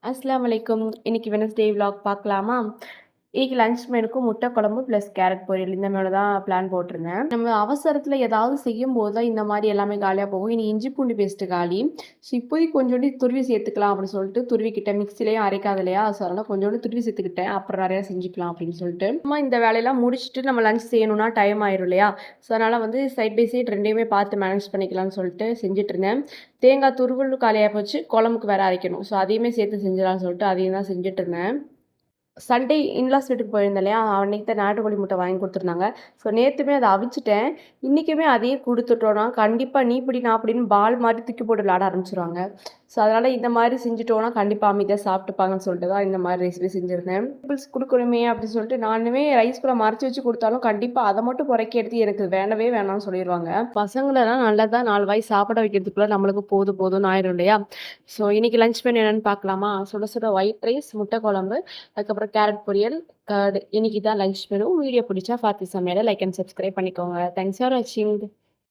அஸ்ஸலாமு அலைக்கும். இன்னைக்கு வெட்னஸ்டே விலாக் பார்க்கலாமா? இன்னைக்கு லஞ்ச் மெனுக்கு முட்டை குழம்பு ப்ளஸ் கேரட் பொரியல் இந்த மாரி தான் பிளான் போட்டிருந்தேன். நம்ம அவசரத்துல ஏதாவது செய்யும்போது தான் இந்த மாரி எல்லாமே காலியா போகும். இனி இஞ்சி பூண்டு பேஸ்ட் காலி. ஸோ இப்போதைக்கு கொஞ்சோண்டு துருவி சேர்த்துக்கலாம் அப்படின்னு சொல்லிட்டு துருவிக்கிட்டேன். மிக்ஸிலயும் அரைக்காது இல்லையா? ஸோ அதனால கொஞ்சோண்டு துருவி சேர்த்துக்கிட்டேன். அப்புறம் நிறையா செஞ்சுக்கலாம் அப்படின்னு சொல்லிட்டு. அம்மா இந்த வேலையெல்லாம் முடிச்சுட்டு நம்ம லஞ்ச் செய்யணும்னா டைம் ஆயிரும் இல்லையா? ஸோ அதனால வந்து சைட் பை சைட் 2யுமே பார்த்து மேனேஜ் பண்ணிக்கலாம்னு சொல்லிட்டு செஞ்சுட்டு இருந்தேன். தேங்காய் துருவல் காலியாக போச்சு. குழம்புக்கு வேற அரைக்கணும். ஸோ அதையுமே சேர்த்து செஞ்சிடலாம்னு சொல்லிட்டு அதையும் தான் செஞ்சுட்டு இருந்தேன். சண்டே இன்லாஸ் வீட்டுக்கு போயிருந்தேன் இல்லையா? அன்னைக்கு தான் நாட்டுக்கோழி முட்டை வாங்கி குடுத்துருந்தாங்க. ஸோ நேத்துமே அத அவிச்சுட்டேன். இன்னைக்குமே அதையே குடுத்துட்டோம்னா, கண்டிப்பா நீ பிடி, நான் பிடின்னு பால் மாரி தூக்கி போட்டு விளையாட ஆரம்பிச்சுருவாங்க. ஸோ அதனால இந்த மாரி செஞ்சுட்டோம்னா, கண்டிப்பா அமைதியா சாப்பிட்டுப்பாங்கன்னு சொல்லிட்டு தான் இந்த மாரி ரெசிபி செஞ்சிருந்தேன். பீப்பிள்ஸ் குடுக்கணுமே அப்படின்னு சொல்லிட்டு நானுமே ரைஸ்குள்ள மறைச்சு வச்சு குடுத்தாலும், கண்டிப்பா அத மட்டும் பொறுக்கி எடுத்து எனக்கு வேண்டவே வேணாம்னு சொல்லிருவாங்க. பசங்களலாம் நல்லதா 4 வாய் சாப்பிட வைக்கிறதுக்குள்ள நம்மளுக்கு போதும் போதும்ன்னு ஆயிரும் இல்லையா? ஸோ இன்னைக்கு லஞ்ச் மெனு என்னன்னு பார்க்கலாமா? சுட சுட ஒயிட் ரைஸ், முட்டை குழம்பு, அதுக்கப்புறம் கேரட் பொரியல், கர்டு. இன்னைக்கு தான் லஞ்ச் மெனு. வீடியோ பிடிச்சா ஃபாத்தி சமையல லைக் அண்ட் சப்ஸ்கிரைப் பண்ணிக்கோங்க. தேங்க்ஸ் ஃபார் வாட்சிங்.